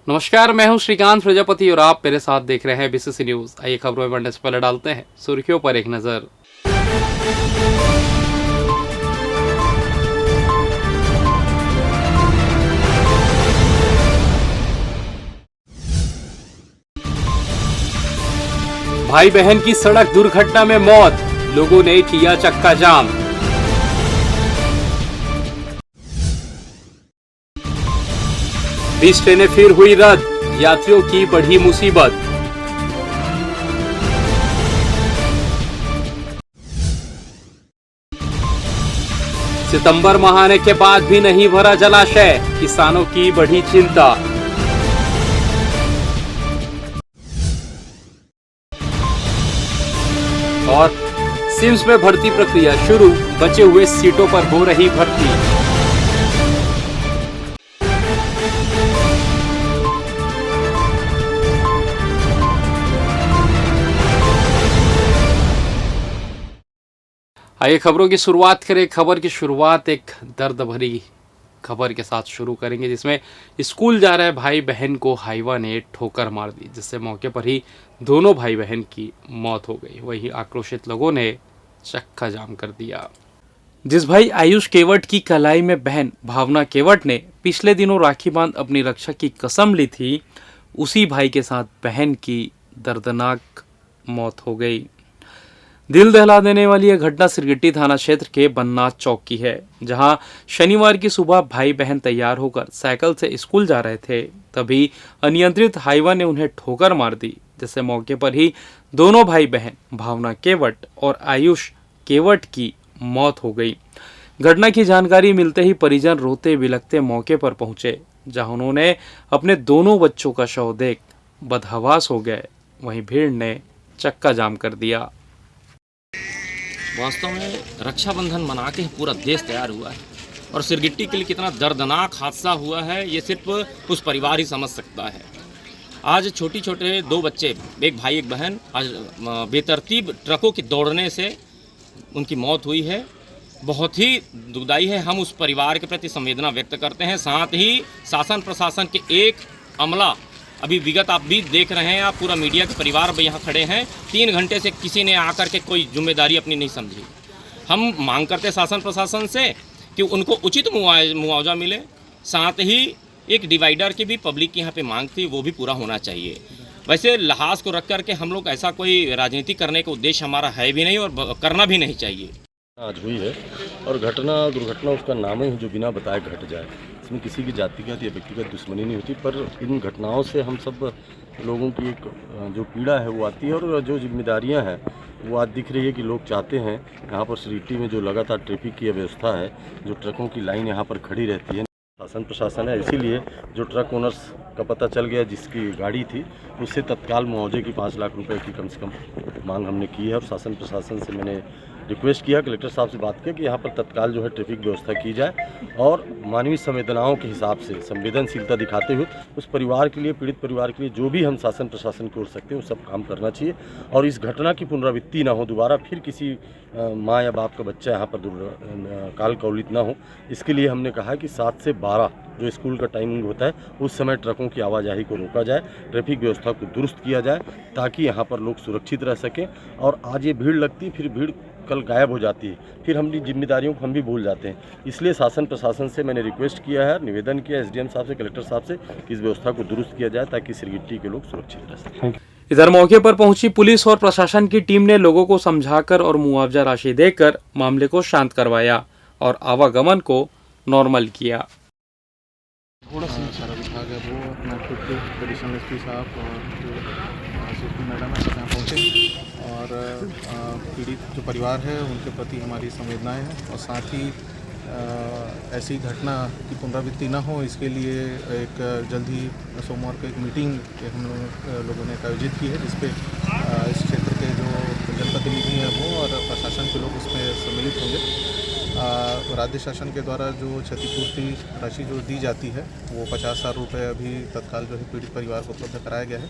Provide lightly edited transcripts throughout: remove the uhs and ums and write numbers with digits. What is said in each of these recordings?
नमस्कार, मैं हूं श्रीकांत प्रजापति और आप मेरे साथ देख रहे हैं बीसीसी न्यूज। आइए खबरों में बढ़ने से पहले डालते हैं सुर्खियों पर एक नजर। भाई बहन की सड़क दुर्घटना में मौत, लोगों ने किया चक्का जाम। बीस ट्रेनें फिर हुई रद्द, यात्रियों की बढ़ी मुसीबत। सितंबर माह आने के बाद भी नहीं भरा जलाशय, किसानों की बढ़ी चिंता। और सिम्स में भर्ती प्रक्रिया शुरू, बचे हुए सीटों पर हो रही भर्ती। आइए खबरों की शुरुआत करें। खबर की शुरुआत एक दर्द भरी खबर के साथ शुरू करेंगे, जिसमें स्कूल जा रहे भाई बहन को हाईवा ने ठोकर मार दी, जिससे मौके पर ही दोनों भाई बहन की मौत हो गई। वहीं आक्रोशित लोगों ने चक्का जाम कर दिया। जिस भाई आयुष केवट की कलाई में बहन भावना केवट ने पिछले दिनों राखी बांध अपनी रक्षा की कसम ली थी, उसी भाई के साथ बहन की दर्दनाक मौत हो गई। दिल दहला देने वाली यह घटना सिरगिट्टी थाना क्षेत्र के बननाथ चौक की है, जहां शनिवार की सुबह भाई बहन तैयार होकर साइकिल से स्कूल जा रहे थे, तभी अनियंत्रित हाईवा ने उन्हें ठोकर मार दी, जिससे मौके पर ही दोनों भाई बहन भावना केवट और आयुष केवट की मौत हो गई। घटना की जानकारी मिलते ही परिजन रोते बिलखते मौके पर पहुंचे, जहां उन्होंने अपने दोनों बच्चों का शव देख बदहवास हो गए। वहीं भीड़ ने चक्का जाम कर दिया। वास्तव में रक्षाबंधन मना के पूरा देश तैयार हुआ है और सिरगिट्टी के लिए कितना दर्दनाक हादसा हुआ है ये सिर्फ उस परिवार ही समझ सकता है। आज छोटे छोटे दो बच्चे, एक भाई एक बहन, आज बेतरतीब ट्रकों के दौड़ने से उनकी मौत हुई है। बहुत ही दुखदाई है। हम उस परिवार के प्रति संवेदना व्यक्त करते हैं। साथ ही शासन प्रशासन के एक अमला, अभी विगत आप भी देख रहे हैं, आप पूरा मीडिया के परिवार भी यहाँ खड़े हैं, 3 घंटे से किसी ने आकर के कोई जिम्मेदारी अपनी नहीं समझी। हम मांग करते शासन प्रशासन से कि उनको उचित मुआवजा मिले। साथ ही एक डिवाइडर की भी पब्लिक की यहाँ पे मांग थी, वो भी पूरा होना चाहिए। वैसे लिहाज को रख करके हम लोग ऐसा कोई राजनीति करने का उद्देश्य हमारा है भी नहीं और करना भी नहीं चाहिए। आज हुई है और दुर्घटना उसका नाम ही जो बिना बताए घट जाए। इसमें किसी की जातिगत या व्यक्तिगत दुश्मनी नहीं होती, पर इन घटनाओं से हम सब लोगों की एक जो पीड़ा है वो आती है और जो जिम्मेदारियां हैं वो आज दिख रही है कि लोग चाहते हैं यहाँ पर सिरगिट्टी में जो लगातार ट्रैफिक की व्यवस्था है, जो ट्रकों की लाइन यहाँ पर खड़ी रहती है, शासन प्रशासन है, इसीलिए जो ट्रक ओनर्स का पता चल गया जिसकी गाड़ी थी, उससे तत्काल मुआवजे की 5 लाख रुपए की कम से कम मांग हमने की है। और शासन प्रशासन से मैंने रिक्वेस्ट किया, कलेक्टर साहब से बात किया कि यहाँ पर तत्काल जो है ट्रैफिक व्यवस्था की जाए और मानवीय संवेदनाओं के हिसाब से संवेदनशीलता दिखाते हुए उस परिवार के लिए, पीड़ित परिवार के लिए जो भी हम शासन प्रशासन की ओर सकते हैं वो सब काम करना चाहिए और इस घटना की पुनरावृत्ति ना हो, दोबारा फिर किसी माँ या बाप का बच्चा यहाँ पर काल कवलित ना हो। इसके लिए हमने कहा कि 7 से 12 जो स्कूल का टाइमिंग होता है उस समय ट्रकों की आवाजाही को रोका जाए, ट्रैफिक व्यवस्था को दुरुस्त किया जाए ताकि यहाँ पर लोग सुरक्षित रह सकें। और आज ये भीड़ लगती, फिर भीड़ कल गायब हो जाती है, फिर हम जिम्मेदारियों को हम भी भूल जाते हैं। इसलिए शासन प्रशासन से मैंने रिक्वेस्ट किया है, निवेदन किया एसडीएम साहब से, कलेक्टर साहब से कि इस व्यवस्था को दुरुस्त किया जाए ताकि सिरगिट्टी के लोग सुरक्षित रह सकें। इधर मौके पर पहुंची पुलिस और प्रशासन की टीम ने लोगों को समझाकर और मुआवजा राशि देकर मामले को शांत करवाया और आवागमन को नॉर्मल किया। थोड़ा सा सारा विभाग है वो अपना खुद के एडिशनल एसपी साहब और जो सीपी मैडम है यहाँ पहुँचे और पीड़ित जो परिवार है उनके प्रति हमारी संवेदनाएं हैं और साथ ही ऐसी घटना की पुनरावृत्ति न हो इसके लिए एक जल्द ही सोमवार को एक मीटिंग हम लोगों ने आयोजित की है, जिसपे इस क्षेत्र के जो जनप्रतिनिधि हैं वो और प्रशासन के लोग उसमें सम्मिलित होंगे। राज्य शासन के द्वारा जो क्षतिपूर्ति राशि जो दी जाती है वो 50,000 रुपये अभी तत्काल जो है पीड़ित परिवार को उपलब्ध कराया गया है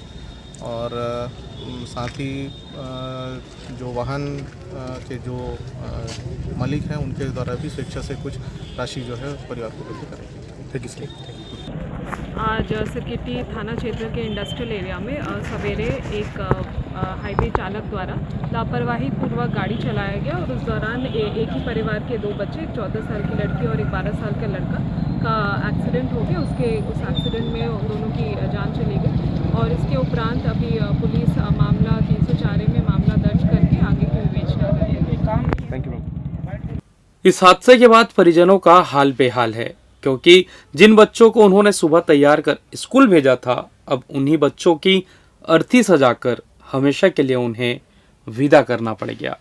और साथ ही जो वाहन के जो मालिक हैं उनके द्वारा भी स्वेच्छा से कुछ राशि जो है परिवार को उपलब्ध कराई गई है। आज सिरकिट्टी थाना क्षेत्र के इंडस्ट्रियल एरिया में सवेरे एक हाईवे चालक द्वारा लापरवाही पूर्वक गाड़ी चलाया गया और उस दौरान एक ही परिवार के दो बच्चे, एक 14 साल की लड़की और एक 12 साल का लड़का का एक्सीडेंट हो गया। उस एक्सीडेंट में उन दोनों की जान चली गई और इसके उपरांत अभी पुलिस मामला 304 में मामला दर्ज करके आगे की विवेचना करेगी। Thank you ma'am. इस हादसे के बाद परिजनों का हाल बेहाल है, क्योंकि जिन बच्चों को उन्होंने सुबह तैयार कर स्कूल भेजा था, अब उन्हीं बच्चों की अर्थी सजाकर हमेशा के लिए उन्हें विदा करना पड़ गया।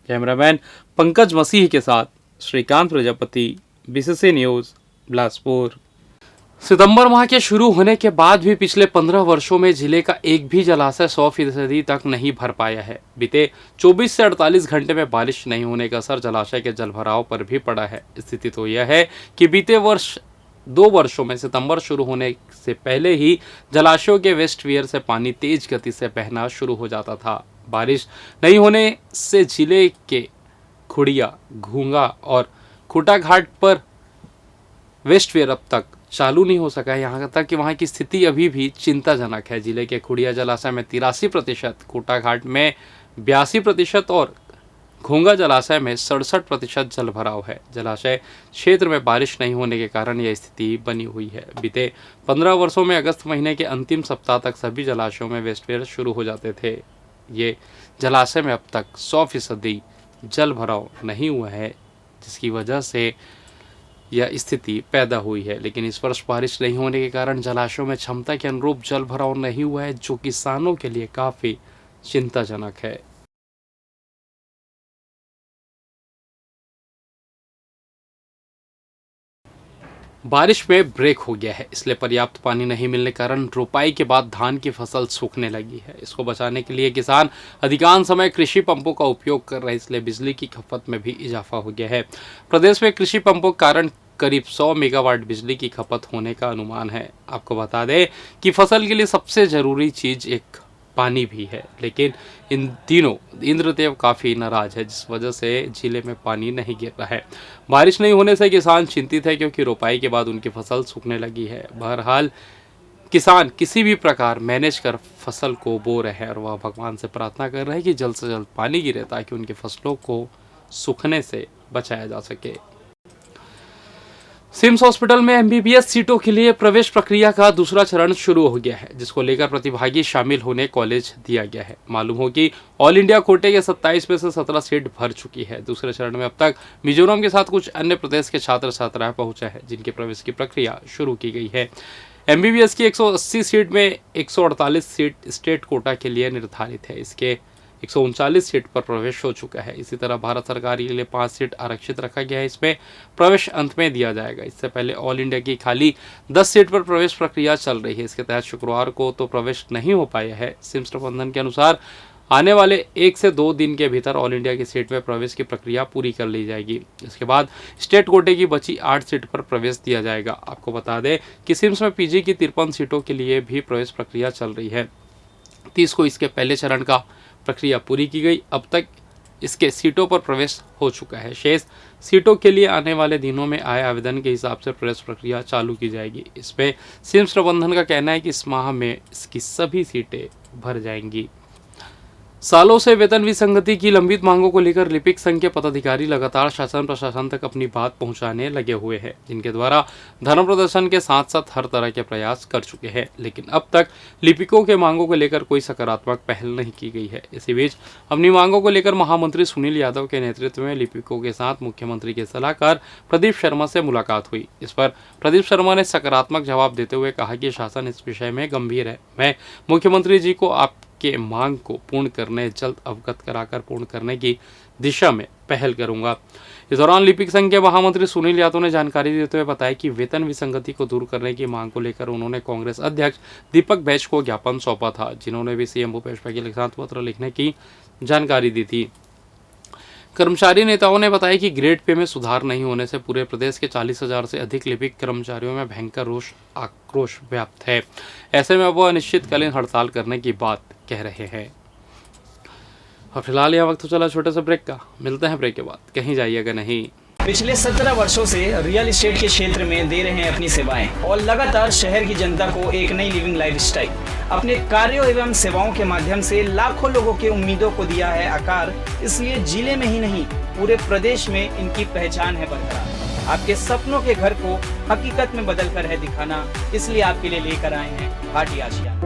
कैमरामैन पंकज मसीह के साथ श्रीकांत प्रजापति, बीसीसी न्यूज़, बिलासपुर। सितंबर माह के शुरू होने के बाद भी पिछले 15 वर्षों में जिले का एक भी जलाशय 100% तक नहीं भर पाया है। बीते 24 से 48 घंटे में बारिश नहीं होने का असर जलाशय के जलभराव पर भी पड़ा है। स्थिति तो यह है कि बीते वर्ष 2 वर्षों में सितंबर शुरू होने से पहले ही जलाशयों के वेस्ट वियर से पानी तेज गति से बहना शुरू हो जाता था। बारिश नहीं होने से जिले के खुड़िया, घूंगा और खूटा घाट पर वेस्ट वियर अब तक चालू नहीं हो सका है। यहाँ तक कि वहाँ की स्थिति अभी भी चिंताजनक है। जिले के खुड़िया जलाशय में 83%, खूटा घाट में 82% और घोंगा जलाशय में 67% जल भराव है। जलाशय क्षेत्र में बारिश नहीं होने के कारण यह स्थिति बनी हुई है। बीते 15 वर्षों में अगस्त महीने के अंतिम सप्ताह तक सभी जलाशयों में वेस्टवेयर शुरू हो जाते थे। ये जलाशय में अब तक 100% जल भराव नहीं हुआ है, जिसकी वजह से यह स्थिति पैदा हुई है। लेकिन इस वर्ष बारिश नहीं होने के कारण जलाशयों में क्षमता के अनुरूप जल भराव नहीं हुआ है, जो किसानों के लिए काफ़ी चिंताजनक है। बारिश में ब्रेक हो गया है, इसलिए पर्याप्त पानी नहीं मिलने के कारण रोपाई के बाद धान की फसल सूखने लगी है। इसको बचाने के लिए किसान अधिकांश समय कृषि पंपों का उपयोग कर रहे हैं, इसलिए बिजली की खपत में भी इजाफा हो गया है। प्रदेश में कृषि पंपों के कारण करीब 100 मेगावाट बिजली की खपत होने का अनुमान है। आपको बता दें कि फसल के लिए सबसे ज़रूरी चीज़ एक पानी भी है, लेकिन इन दिनों इंद्रदेव काफ़ी नाराज है, जिस वजह से जिले में पानी नहीं गिर रहा है। बारिश नहीं होने से किसान चिंतित है, क्योंकि रोपाई के बाद उनकी फसल सूखने लगी है। बहरहाल किसान किसी भी प्रकार मैनेज कर फसल को बो रहे हैं और वह भगवान से प्रार्थना कर रहे हैं कि जल्द से जल्द पानी गिरे, ताकि उनकी फसलों को सूखने से बचाया जा सके। सिम्स हॉस्पिटल में एमबीबीएस सीटों के लिए प्रवेश प्रक्रिया का दूसरा चरण शुरू हो गया है, जिसको लेकर प्रतिभागी शामिल होने कॉलेज दिया गया है। मालूम हो कि ऑल इंडिया कोटे के 27 में से 17 सीट भर चुकी है। दूसरे चरण में अब तक मिजोरम के साथ कुछ अन्य प्रदेश के छात्र छात्राएं पहुंचे हैं, जिनके प्रवेश की प्रक्रिया शुरू की गई है। एमबीबीएस की 180 सीट में 148 सीट स्टेट कोटा के लिए निर्धारित है। इसके 139 सीट पर प्रवेश हो चुका है। इसी तरह भारत सरकार के लिए 5 सीट आरक्षित रखा गया है, इसमें प्रवेश अंत में दिया जाएगा। इससे पहले ऑल इंडिया की खाली 10 सीट पर प्रवेश प्रक्रिया चल रही है। इसके तहत शुक्रवार को तो प्रवेश नहीं हो पाया है। सिम्स प्रबंधन के अनुसार आने वाले 1 से 2 दिन के भीतर ऑल इंडिया की सीट में प्रवेश की प्रक्रिया पूरी कर ली जाएगी। इसके बाद स्टेट कोटे की बची 8 सीट पर प्रवेश दिया जाएगा। आपको बता दें कि सिम्स में पीजी की 53 सीटों के लिए भी प्रवेश प्रक्रिया चल रही है। 30 को इसके पहले चरण का प्रक्रिया पूरी की गई। अब तक इसके सीटों पर प्रवेश हो चुका है। शेष सीटों के लिए आने वाले दिनों में आए आवेदन के हिसाब से प्रवेश प्रक्रिया चालू की जाएगी। इसमें सिम्स प्रबंधन का कहना है कि इस माह में इसकी सभी सीटें भर जाएंगी। सालों से वेतन विसंगति की लंबित मांगों को लेकर लिपिक संघ के पदाधिकारी लगातार शासन प्रशासन तक अपनी बात पहुंचाने लगे हुए हैं, जिनके द्वारा धरना प्रदर्शन के साथ साथ हर तरह के प्रयास कर चुके हैं, लेकिन अब तक लिपिकों के मांगों को लेकर कोई सकारात्मक पहल नहीं की गई है। इसी बीच अपनी मांगों को लेकर महामंत्री सुनील यादव के नेतृत्व में लिपिकों के साथ मुख्यमंत्री के सलाहकार प्रदीप शर्मा से मुलाकात हुई। इस पर प्रदीप शर्मा ने सकारात्मक जवाब देते हुए कहा कि शासन इस विषय में गंभीर है। मैं मुख्यमंत्री जी को के मांग को पूर्ण करने, जल्द अवगत कराकर पूर्ण करने की दिशा में पहल करूंगा। इस दौरान लिपिक संघ के महामंत्री सुनील यादव ने जानकारी देते हुए बताया कि वेतन विसंगति को दूर करने की मांग को लेकर उन्होंने कांग्रेस अध्यक्ष दीपक बैज को ज्ञापन सौंपा था, जिन्होंने भी सीएम भूपेश बघेल के साथ पत्र लिखने की जानकारी दी थी। कर्मचारी नेताओं ने बताया कि ग्रेड पे में सुधार नहीं होने से पूरे प्रदेश के 40,000 से अधिक लिपिक कर्मचारियों में भयंकर रोष आक्रोश व्याप्त है। ऐसे में वो अनिश्चितकालीन हड़ताल करने की बात कह रहे हैं। और फिलहाल यह वक्त तो चला छोटे से ब्रेक का। मिलते हैं ब्रेक के बाद, कहीं जाइएगा नहीं। पिछले 17 वर्षों से रियल एस्टेट के क्षेत्र में दे रहे हैं अपनी सेवाएं और लगातार शहर की जनता को एक नई लिविंग लाइफस्टाइल। अपने कार्यों एवं सेवाओं के माध्यम से लाखों लोगों की उम्मीदों को दिया है आकार। इसलिए जिले में ही नहीं पूरे प्रदेश में इनकी पहचान है बरकरार। आपके सपनों के घर को हकीकत में बदल कर है दिखाना, इसलिए आपके लिए लेकर आए हैं भाटी आशिया।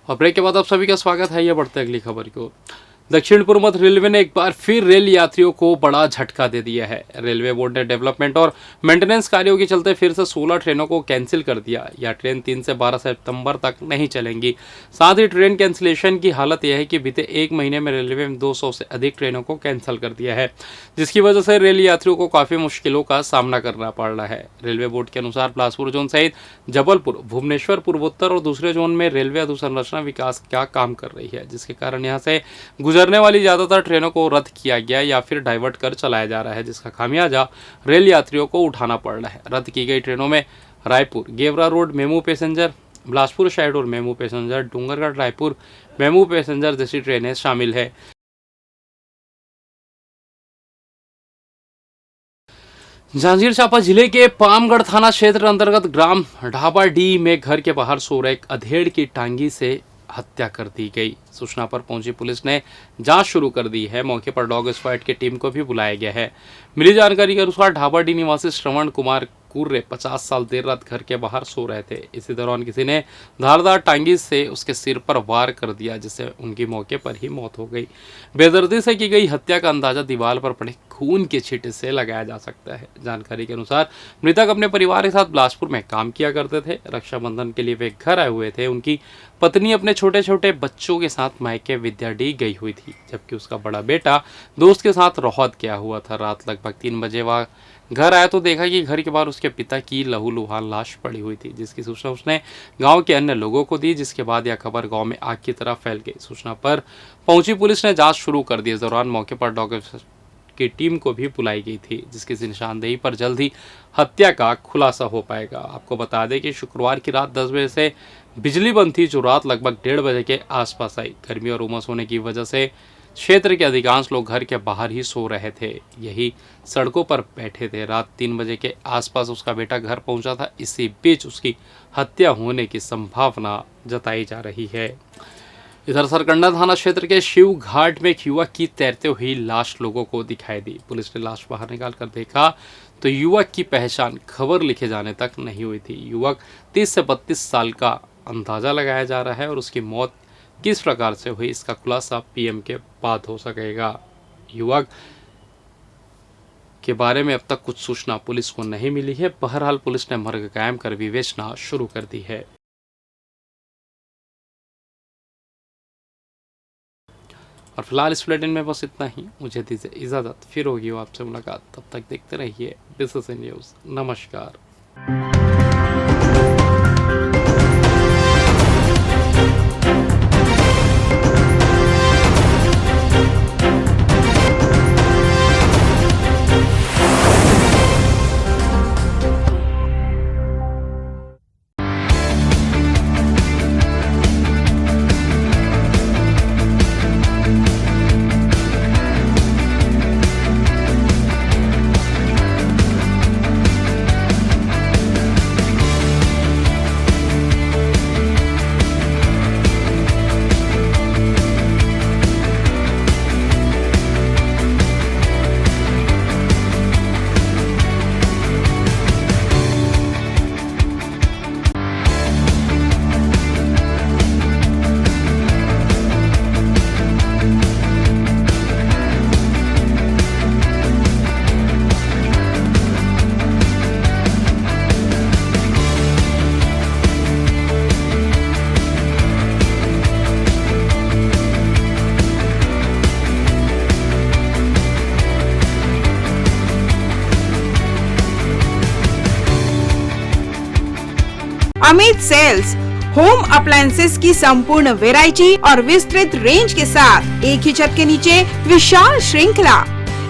और ब्रेक के बाद आप सभी का स्वागत है। ये बढ़ते अगली खबर को। दक्षिण पूर्व मध्य रेलवे ने एक बार फिर रेल यात्रियों को बड़ा झटका दे दिया है। रेलवे बोर्ड ने डेवलपमेंट और मेंटेनेंस कार्यों के चलते फिर से 16 ट्रेनों को कैंसिल कर दिया। यह ट्रेन 3 से 12 सितंबर तक नहीं चलेंगी। साथ ही ट्रेन कैंसिलेशन की हालत यह है कि बीते एक महीने में रेलवे में 200 से अधिक ट्रेनों को कैंसिल कर दिया है, जिसकी वजह से रेल यात्रियों को काफ़ी मुश्किलों का सामना करना पड़ रहा है। रेलवे बोर्ड के अनुसार बिलासपुर जोन सहित जबलपुर, भुवनेश्वर, पूर्वोत्तर और दूसरे जोन में रेलवे अधोसंरचना विकास का काम कर रही है, जिसके कारण यहाँ से गुजरने वाली ज़्यादातर ट्रेनों को रद्द किया गया या फिर डाइवर्ट कर चलाया जा रहा है, जिसका खामियाजा रेल यात्रियों को उठाना पड़ रहा है। रद्द की गई ट्रेनों में Raipur Gevra road MEMU passenger, Bilaspur Shahdol MEMU passenger, Dungargarh Raipur MEMU passenger जैसी ट्रेनें शामिल है। जांजगीर चांपा जिले के पामगढ़ थाना क्षेत्र अंतर्गत ग्राम ढाबाडीह में घर के बाहर सो रहे एक अधेड़ की टांगी से हत्या कर दी गई। सूचना पर पहुंची पुलिस ने जांच शुरू कर दी है। मौके पर डॉग स्क्वाड की टीम को भी बुलाया गया है। मिली जानकारी के अनुसार ढाबाडीह निवासी श्रवण कुमार कुर्रे 50 साल देर रात घर के बाहर सो रहे थे। इसी दौरान किसी ने धारदार टांगी से उसके सिर पर वार कर दिया, जिससे उनकी मौके पर ही मौत हो गई। बेदर्दी से की गई हत्या का अंदाजा दीवार पर पड़े खून के छींटे से लगाया जा सकता है। जानकारी के अनुसार मृतक अपने परिवार के साथ बिलासपुर में काम किया करते थे। रक्षाबंधन के लिए वे घर आए हुए थे। उनकी पत्नी अपने छोटे छोटे बच्चों के साथ मायके विद्याडीह गई हुई थी, जबकि उसका बड़ा बेटा दोस्त के साथ रोहत गया हुआ था। रात लगभग 3 बजे वह घर आया तो देखा कि घर के बाहर उसके पिता की लहूलुहान लाश पड़ी हुई थी, जिसकी सूचना उसने गांव के अन्य लोगों को दी, जिसके बाद यह खबर गांव में आग की तरह फैल गई। सूचना पर पहुंची पुलिस ने जांच शुरू कर दी। इस दौरान मौके पर डॉग की टीम को भी बुलाई गई थी, जिसकी निशानदेही पर जल्द ही हत्या का खुलासा हो पाएगा। आपको बता दें कि शुक्रवार की रात 10 बजे से बिजली बंद थी, जो रात लगभग 1:30 बजे के आसपास आई। गर्मी और उमस होने की वजह से क्षेत्र के अधिकांश लोग घर के बाहर ही सो रहे थे, यही सड़कों पर बैठे थे। रात 3 बजे के आसपास उसका बेटा घर पहुंचा था। इसी बीच उसकी हत्या होने की संभावना जताई जा रही है। इधर सरकंडा थाना क्षेत्र के शिव घाट में एक युवक की तैरते हुई लाश लोगों को दिखाई दी। पुलिस ने लाश बाहर निकाल कर देखा तो युवक की पहचान खबर लिखे जाने तक नहीं हुई थी। युवक 30 से 32 साल का अंदाजा लगाया जा रहा है और उसकी मौत किस प्रकार से हुई इसका खुलासा पीएम के बाद हो सकेगा। युवक के बारे में अब तक कुछ सूचना पुलिस को नहीं मिली है। बहरहाल पुलिस ने मर्ग कायम कर विवेचना शुरू कर दी है। और फिलहाल इस बुलेटिन में बस इतना ही। मुझे दीजिए इजाजत, फिर होगी आपसे मुलाकात। तब तक देखते रहिए BCC न्यूज़। नमस्कार। अमित सेल्स होम अप्लायंसेस की संपूर्ण वैरायटी और विस्तृत रेंज के साथ एक ही छत के नीचे विशाल श्रृंखला।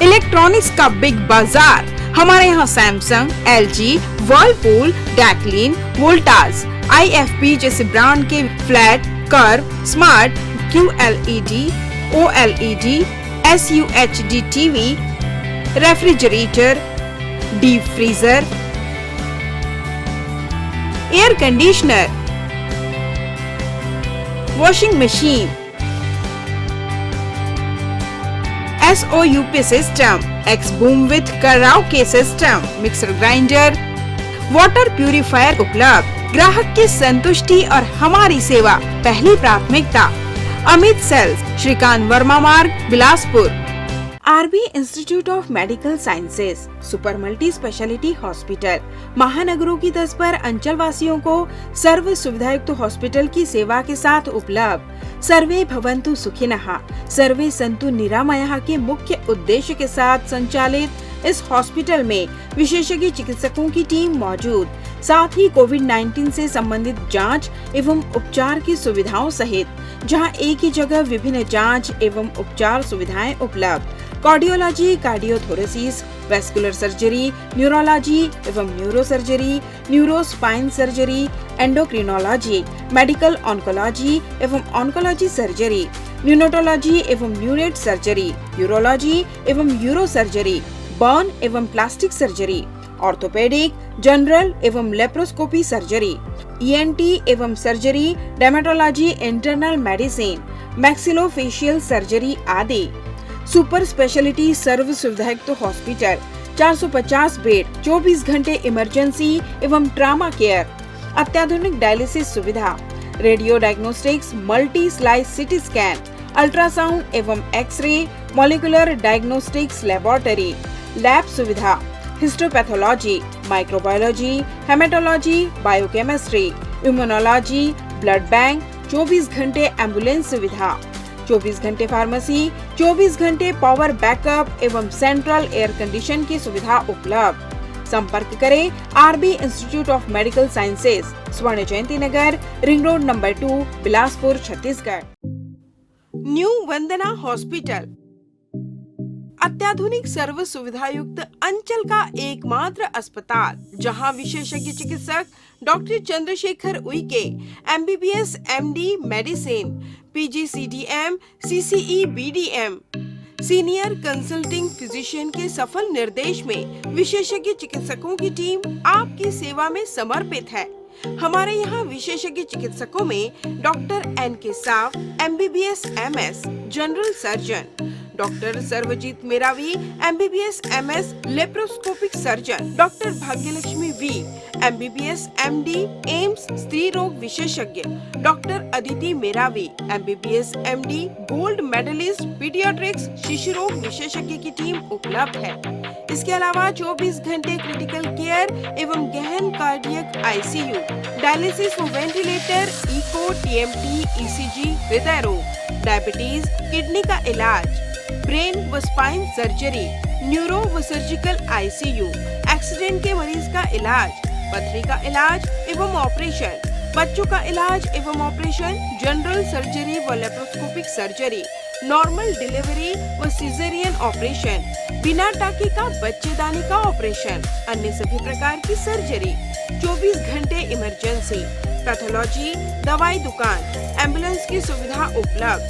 इलेक्ट्रॉनिक्स का बिग बाजार। हमारे यहाँ सैमसंग, LG, वर्लपूल, डैक्लिन, वोल्टास, IFP जैसे ब्रांड के flat, curve, smart, QLED, OLED, SUHD TV, refrigerator, deep freezer, air conditioner, washing machine, SOUP system, X boom with karaoke system, mixer grinder, water purifier उपलब्ध। ग्राहक की संतुष्टि और हमारी सेवा पहली प्राथमिकता। अमित सेल्स, श्रीकांत वर्मा मार्ग, Bilaspur. RB institute of medical sciences, super multi speciality hospital. महानगरों की तर्ज पर अंचल वासियों को सर्व सुविधायुक्त हॉस्पिटल की सेवा के साथ उपलब्ध। सर्वे भवन्तु सुखिनः, सर्वे सन्तु निरामयः के मुख्य उद्देश्य के साथ संचालित इस हॉस्पिटल में विशेषज्ञ चिकित्सकों की टीम मौजूद, साथ ही कोविड-19 से संबंधित जांच एवं उपचार की सुविधाओं सहित जहां एक ही जगह विभिन्न जांच एवं उपचार सुविधाएं उपलब्ध। Cardiology, cardiothoracic, vascular surgery, neurology एवं neuro surgery, neuro spine surgery, endocrinology, medical oncology एवं ऑन्कोलॉजी सर्जरी, न्यूनेटोलॉजी एवं न्यूनेट सर्जरी, यूरोलॉजी एवं यूरो सर्जरी, बर्न एवं प्लास्टिक सर्जरी, ऑर्थोपेडिक, जनरल एवं लेप्रोस्कोपी सर्जरी, ENT एवं surgery, dermatology, internal medicine, maxillofacial surgery आदि। Super speciality सर्व सुविधायुक्त hospital, 450 bed, 24 घंटे इमरजेंसी एवं ट्रामा केयर, अत्याधुनिक डायलिसिस सुविधा, radio diagnostics, multi slice CT scan, ultrasound एवं X ray, molecular diagnostics laboratory, lab सुविधा, histopathology, microbiology, haematology, biochemistry, immunology, blood bank, 24 घंटे एम्बुलेंस सुविधा, 24 घंटे फार्मेसी, 24 घंटे पावर बैकअप एवं सेंट्रल एयर कंडीशन की सुविधा उपलब्ध। संपर्क करें RB institute of medical sciences, Swarn Jayanti Nagar, ring road number 2, Bilaspur, Chhattisgarh. New Vandana hospital, अत्याधुनिक सर्व सुविधा युक्त अंचल का एकमात्र अस्पताल, जहां विशेषज्ञ चिकित्सक doctor Chandrashekhar Uikey, MBBS, MD, medicine, PGCDM, CCE, BDM, senior consulting physician के सफल निर्देश में विशेषज्ञ चिकित्सकों की टीम आपकी सेवा में समर्पित है। हमारे यहाँ विशेषज्ञ चिकित्सकों में doctor NK Sao, MBBS MS, general surgeon, doctor Sarvjeet Meravi, MBBS MS, laparoscopic surgeon, doctor Bhagyalakshmi V, MBBS MD, AIIMS स्त्री रोग विशेषज्ञ, doctor Aditi Meravi, MBBS MD, gold medalist pediatrics शिशु रोग विशेषज्ञ की टीम उपलब्ध है। इसके अलावा 24 घंटे क्रिटिकल केयर एवं गहन कार्डियक ICU, डायलिसिस व वेंटिलेटर, इको, TMT, ECG, हृदय रोग, डायबिटीज, किडनी का इलाज, ब्रेन व स्पाइन सर्जरी, न्यूरो व सर्जिकल ICU, एक्सीडेंट के मरीज का इलाज, पथरी का इलाज एवं ऑपरेशन, बच्चों का इलाज एवं ऑपरेशन, जनरल सर्जरी व लेप्रोस्कोपिक सर्जरी, नॉर्मल डिलीवरी व सिजेरियन ऑपरेशन, बिना टाके का बच्चेदानी का ऑपरेशन, अन्य सभी प्रकार की सर्जरी, 24 घंटे इमरजेंसी, पैथोलॉजी, दवाई दुकान, एम्बुलेंस की सुविधा उपलब्ध।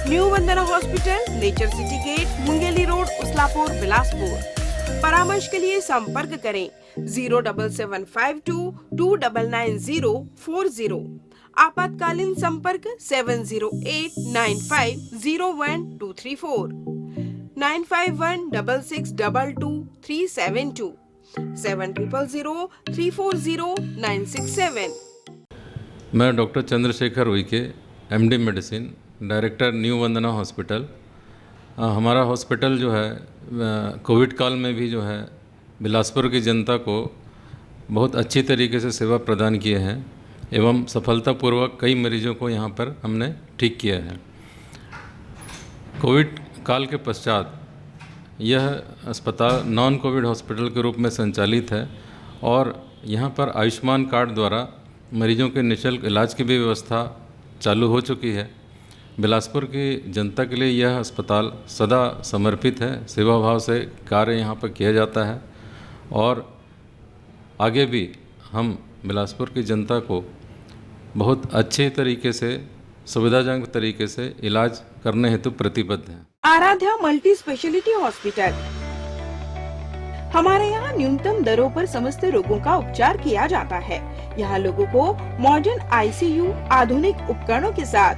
New Vandana hospital, nature city gate, Mungeli road, Uslapur, Bilaspur. परामर्श के लिए संपर्क करें 07752 299040। आपातकालीन संपर्क 7089501234, 9516622372, 7003409667। मैं doctor Chandrashekhar Uike, MD medicine, director new Vandana hospital. हमारा हॉस्पिटल जो है कोविड काल में भी जो है बिलासपुर की जनता को बहुत अच्छी तरीके से सेवा प्रदान किए हैं एवं सफलतापूर्वक कई मरीजों को यहाँ पर हमने ठीक किया है। कोविड काल के पश्चात यह अस्पताल नॉन कोविड हॉस्पिटल के रूप में संचालित है और यहाँ पर आयुष्मान कार्ड द्वारा मरीजों के निःशुल्क इलाज की भी व्यवस्था चालू हो चुकी है। बिलासपुर की जनता के लिए यह अस्पताल सदा समर्पित है, सेवा भाव से कार्य यहाँ पर किया जाता है और आगे भी हम बिलासपुर की जनता को बहुत अच्छे तरीके से, सुविधाजनक तरीके से इलाज करने हेतु प्रतिबद्ध हैं। Aaradhya multi speciality hospital. हमारे यहाँ न्यूनतम दरों पर समस्त रोगों का उपचार किया जाता है। यहाँ लोगों को मॉडर्न ICU, आधुनिक उपकरणों के साथ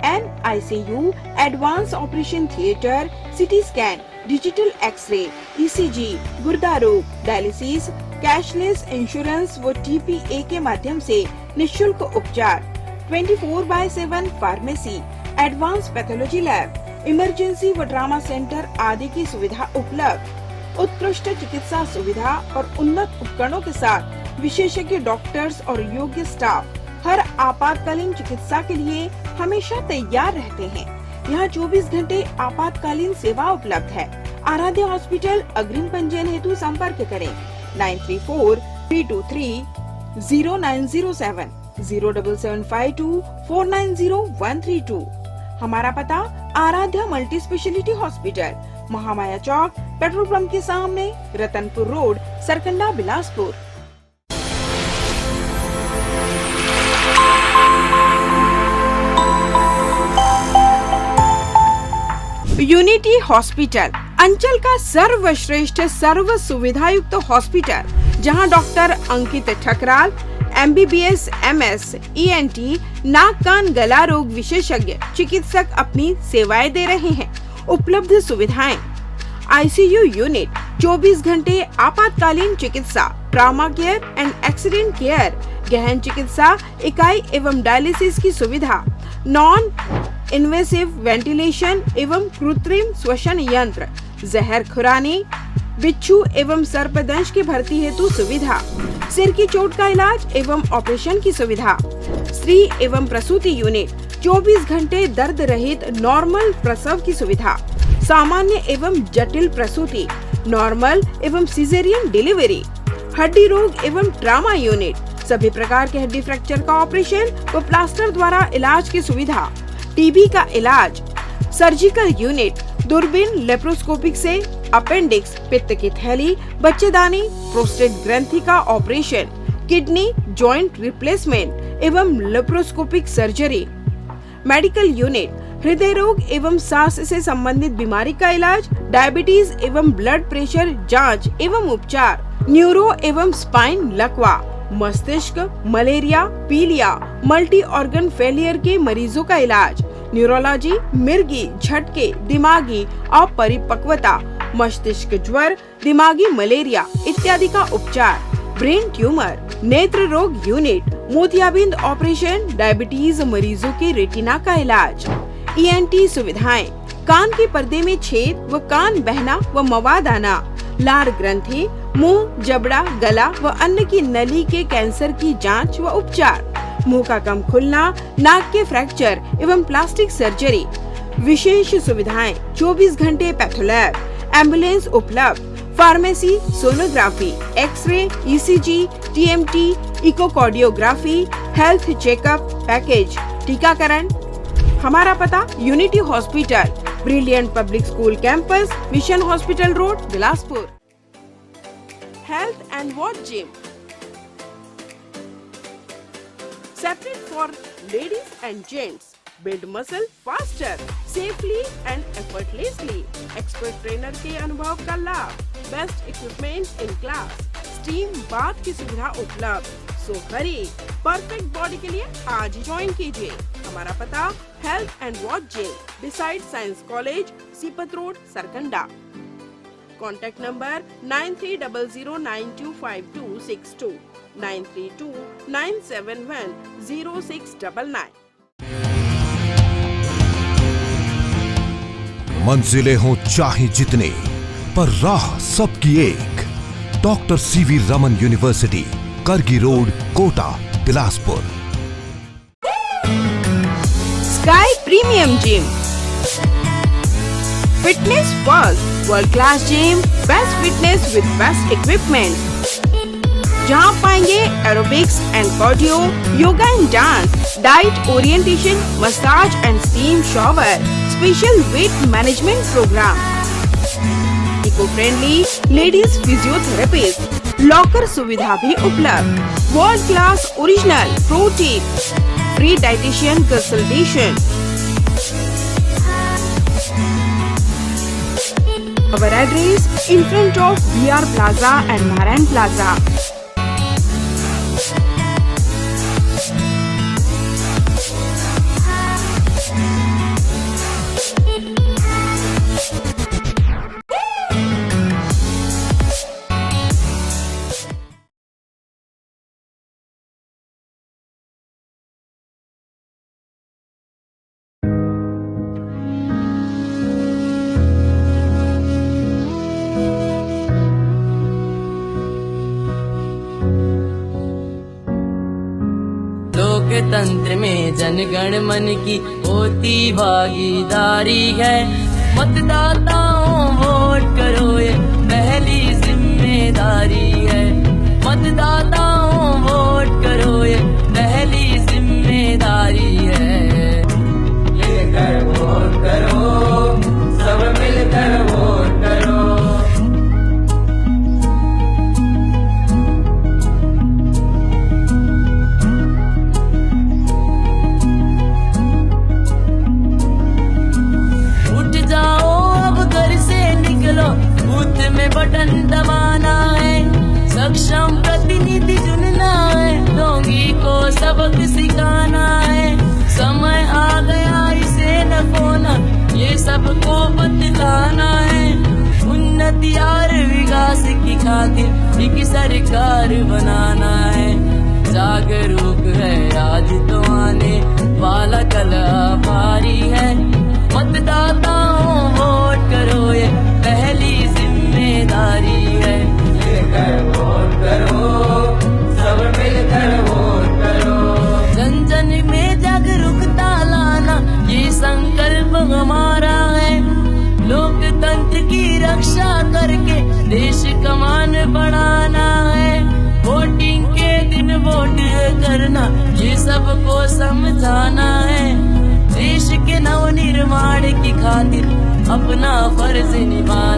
NICU, advance operation theatre, CT scan, digital x-ray, ECG, गुर्दा रोग, डायलिसिस, कैशलेस इंश्योरेंस व TPA के माध्यम से निःशुल्क उपचार, 24/7 pharmacy, advance pathology lab, emergency व ट्रामा सेंटर आदि की सुविधा उपलब्ध। उत्कृष्ट चिकित्सा सुविधा और उन्नत उपकरणों के साथ विशेषज्ञ डॉक्टर्स और योग्य स्टाफ हर आपातकालीन चिकित्सा के लिए हमेशा तैयार रहते हैं। यहाँ 24 घंटे आपातकालीन सेवा उपलब्ध है। आराध्या हॉस्पिटल। अग्रिम पंजीयन हेतु संपर्क करें 9343230907, 07752490132। हमारा पता Aaradhya multi speciality hospital, Mahamaya Chowk, petrol pump के सामने, Ratanpur road, Sarkanda, Bilaspur. Unity hospital, अंचल का सर्वश्रेष्ठ सर्व सुविधायुक्त हॉस्पिटल, जहां doctor Ankit Thakral, MBBS MS, ENT, नाक कान गला रोग विशेषज्ञ चिकित्सक अपनी सेवाएं दे रहे हैं। उपलब्ध सुविधाएं: ICU यूनिट, 24 घंटे आपातकालीन चिकित्सा, trauma care and accident care, गहन चिकित्सा इकाई एवं डायलिसिस की सुविधा, नॉन इन्वेसिव वेंटिलेशन एवं कृत्रिम श्वसन यंत्र, जहर खुरानी, बिच्छू एवं सर्पदंश की भर्ती हेतु सुविधा, सिर की चोट का इलाज एवं ऑपरेशन की सुविधा, स्त्री एवं प्रसूति यूनिट, 24 घंटे दर्द रहित नॉर्मल प्रसव की सुविधा, सामान्य एवं जटिल प्रसूति, नॉर्मल एवं सिजेरियन डिलीवरी, हड्डी रोग एवं ट्रामा यूनिट, सभी प्रकार के हड्डी फ्रैक्चर का ऑपरेशन व प्लास्टर द्वारा इलाज की सुविधा, टीबी का इलाज, सर्जिकल यूनिट, दूरबीन लेप्रोस्कोपिक से अपेंडिक्स, पित्त की थैली, बच्चेदानी, प्रोस्टेट ग्रंथि का ऑपरेशन, किडनी जॉइंट रिप्लेसमेंट एवं लेप्रोस्कोपिक सर्जरी, मेडिकल यूनिट, हृदय रोग एवं सांस से संबंधित बीमारी का इलाज, डायबिटीज एवं ब्लड प्रेशर जांच एवं उपचार, न्यूरो एवं स्पाइन लकवा, मस्तिष्क, मलेरिया, पीलिया, मल्टी ऑर्गन फेलियर के मरीजों का इलाज, न्यूरोलॉजी, मिर्गी, झटके, दिमागी अपरिपक्वता, मस्तिष्क ज्वर, दिमागी मलेरिया इत्यादि का उपचार, ब्रेन ट्यूमर, नेत्र रोग यूनिट, मोतियाबिंद ऑपरेशन, डायबिटीज मरीजों के रेटिना का इलाज, ENT सुविधाएं, कान के पर्दे में छेद व कान बहना व मवाद आना, लार ग्रंथि, मुंह, जबड़ा, गला व अन्न की नली के कैंसर की जांच व उपचार, मुंह का कम खुलना, नाक के फ्रैक्चर एवं प्लास्टिक सर्जरी, विशेष सुविधाएं 24 घंटे पैथोलैब, एम्बुलेंस उपलब्ध, pharmacy, sonography, x-ray, ECG, TMT, echocardiography, health checkup package, टीकाकरण। हमारा पता Unity Hospital, Brilliant Public School campus, Mission Hospital Road, Bilaspur. Health and watch gym, separate for ladies and gents, build muscle faster, safely and effortlessly. Expert trainer के अनुभव का लाभ, best equipment in class, steam bath की सुविधा उपलब्ध। So hurry, perfect body के लिए आज ही ज्वाइन कीजिए। हमारा पता health and watch gym, beside science college, Sipat road, Sarkanda. Contact number 9300925262, 9329710699। मंजिलें हों चाहे जितने, पर राह सबकी एक। Doctor CV Raman university, Kargi road, Kota, Bilaspur. Sky premium gym, fitness first, world class gym, best fitness with best equipment, जहां पाएंगे aerobics and cardio, yoga and dance, diet orientation, massage and steam shower, special weight management program, eco friendly ladies physiotherapist, locker सुविधा भी उपलब्ध, world class original protein, free dietitian consultation. Our address in front of BR Plaza and Narayan Plaza. लोकतंत्र में जनगण मन की होती भागीदारी है। मतदाताओं वोट करो, ये पहली जिम्मेदारी है। मतदाताओं वोट करो, ये पहली जिम्मेदारी है। लेकर वोट करो, सब मिलकर वोट करो। बटन दबाना है, सक्षम प्रतिनिधि चुनना है, ढोंगी को सबक सिखाना है। समय आ गया इसे न खोना, ये सबको बतलाना है। उन्नति और विकास की खातिर एक सरकार बनाना है। जागरूक है आज तो आने वाला कल भारी है। मतदाताओं वोट करो, ये पहली जिम्मेदारी है। लेकर वोट करो, सब मिलकर वोट करो। जन जन में जागरूकता लाना, ये संकल्प हमारा है। लोकतंत्र की रक्षा करके देश का मान बढ़ाना है। वोटिंग के दिन वोट करना, ये सबको समझाना है। देश के नव निर्माण की खातिर अपना फर्ज निभा